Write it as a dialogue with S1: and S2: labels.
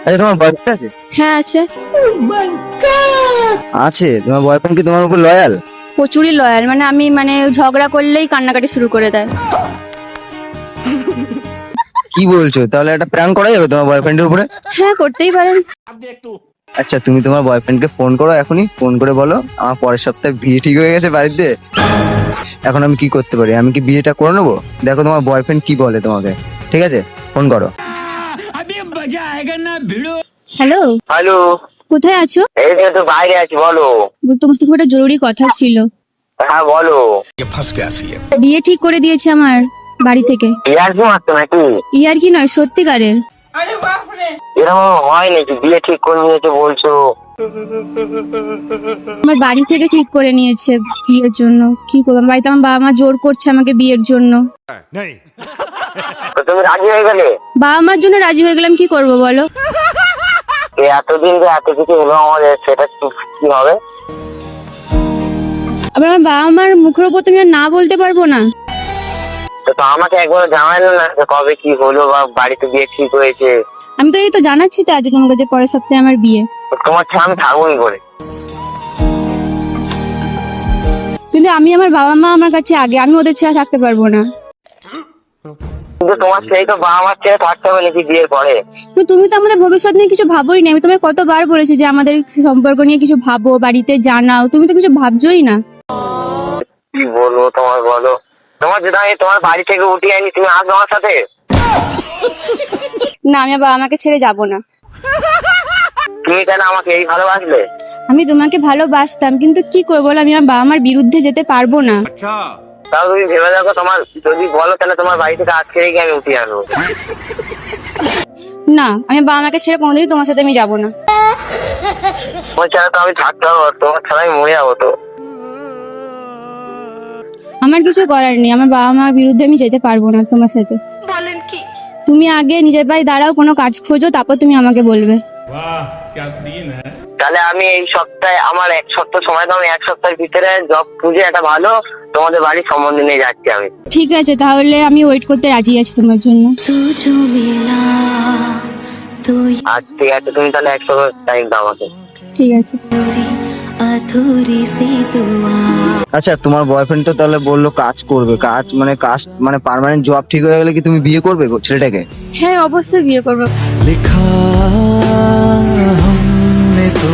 S1: আচ্ছা, তোমার বয়ফ্রেন্ড আছে?
S2: হ্যাঁ আছে,
S1: আছে। তোমার বয়ফ্রেন্ড কি তোমার উপর লয়াল?
S2: প্রচুরই লয়াল। মানে আমি ঝগড়া করলেই কান্নাকাটি শুরু করে দেয়।
S1: কি বলছো? তাহলে একটা প্র্যাঙ্ক করা যাবে তোমার বয়ফ্রেন্ডের উপরে?
S2: হ্যাঁ করতেই পারেন।
S1: আচ্ছা, তুমি তোমার বয়ফ্রেন্ডকে ফোন করো, এখনই ফোন করে বলো আমার পরের সপ্তাহে বিয়ে ঠিক হয়ে গেছে বাড়িতে। এখন আমি কি করতে পারি? আমি কি বিয়েটা করে নেবো? দেখো তোমার বয়ফ্রেন্ড কি বলে তোমাকে। ঠিক আছে, ফোন করো।
S2: হ্যালো,
S3: হ্যালো,
S2: কোথায় আছো?
S3: এই যে তো বাইরে আছি, বলো।
S2: তোমার সাথে খুব একটা জরুরি কথা ছিল।
S3: হ্যাঁ বলো।
S2: বিয়ে ঠিক করে দিয়েছে আমার বাড়ি থেকে।
S3: ইয়ার কি মারতো নাকি?
S2: ইয়ার কি নয়, সত্যিকারের।
S3: এরকম হয় নাকি? বিয়ে ঠিক করে নিয়েছে বলছো?
S2: আমার বাড়ি থেকে ঠিক করে নিয়েছে বিয়ের জন্য। কি করবো, আমার বাড়িতে আমার বাবা মা জোর করছে আমাকে বিয়ের জন্য।
S3: তো তুমি রাজি হয়ে গেলে?
S2: বাবা মার জন্য রাজি হয়ে গেলাম, কি করব বলো?
S3: এই এতদিন যে এত কিছু হলো আমাদের, সেটা কি হবে?
S2: আবার আমার বাবা মার মুখের উপর তুমি আর না বলতে পারবো না।
S3: তো আমাকে একবার জানাইলো না যে কবে কি হলো বা বাড়িতে বিয়ে ঠিক হয়েছে?
S2: আমি তো এই তো জানাচ্ছি তো আজ তোমাকে যে পরের সপ্তাহে আমার বিয়ে।
S3: তোমার ছাড়া আমি থাকবোই করে।
S2: কিন্তু আমি আমার বাবা মা আমার কাছে আগে, আমি ওদের ছাড়া থাকতে পারবো না।
S3: কিন্তু তোমার সেই তো বাবা মার ছেড়ে থাকতে হবে নাকি বিয়ের পরে?
S2: তো তুমি তো আমাদের ভবিষ্যৎ নিয়ে কিছু ভাবোই না। আমি তোমায় কতবার বলেছি যে আমাদের সম্পর্ক নিয়ে কিছু ভাবো, বাড়িতে জানাও, তুমি তো কিছু ভাবছোই না।
S3: কি বলবো তোমার, বলো। তোমার যদি আমি তোমার বাড়ি থেকে উঠিয়ে আনি, তুমি আসবে আমার সাথে?
S2: না, আমি আমার বাবা মাকে ছেড়ে যাব না।
S3: তুমি কেন আমাকে এই ভালোবাসলে?
S2: আমি তোমাকে ভালোবাসতাম, কিন্তু কি করবো বলো, আমি আমার বাবা মার বিরুদ্ধে যেতে পারবো না।
S3: তাও তুমি ভেবে দেখো, তোমার যদি বলো তাহলে তোমার বাড়ি থেকে আজকে গিয়ে আমি উঠিয়ে আনবো।
S2: না, আমি বাবা মাকে ছেড়ে কোনোদিনই তোমার সাথে আমি যাব না।
S3: তোমার ছাড়া তো আমি থাকতে পারবো, তোমার ছাড়া আমি মরে যাবো তো।
S2: আমার কিছু করার নেই, আমার বাবা মার বিরুদ্ধে আমি যেতে পারবো না তোমার সাথে। বলেন কি? তুমি আগে নিজের পায়ে দাঁড়াও, কোনো কাজ খোঁজো, তারপর তুমি আমাকে বলবে।
S3: তাহলে আমি এই সপ্তাহে, আমার এক সপ্তাহ সময় দাও, আমি এক সপ্তাহের ভিতরে জব খুঁজে একটা ভালো তোমাদের বাড়ির সম্বন্ধে নিয়ে যাচ্ছি আমি।
S2: ঠিক আছে, তাহলে আমি ওয়েট করতে রাজি আছি তোমার জন্য।
S3: আচ্ছা ঠিক আছে, তুমি তাহলে এক সপ্তাহ টাইম দাও আমাকে।
S2: ঠিক আছে।
S1: আচ্ছা, তোমার বয়ফ্রেন্ড তো তাহলে বললো কাজ করবে। কাজ মানে পার্মানেন্ট জব ঠিক হয়ে গেলে কি তুমি বিয়ে করবে ছেলেটাকে?
S2: হ্যাঁ অবশ্যই বিয়ে করবো।
S4: लिखा हमने तो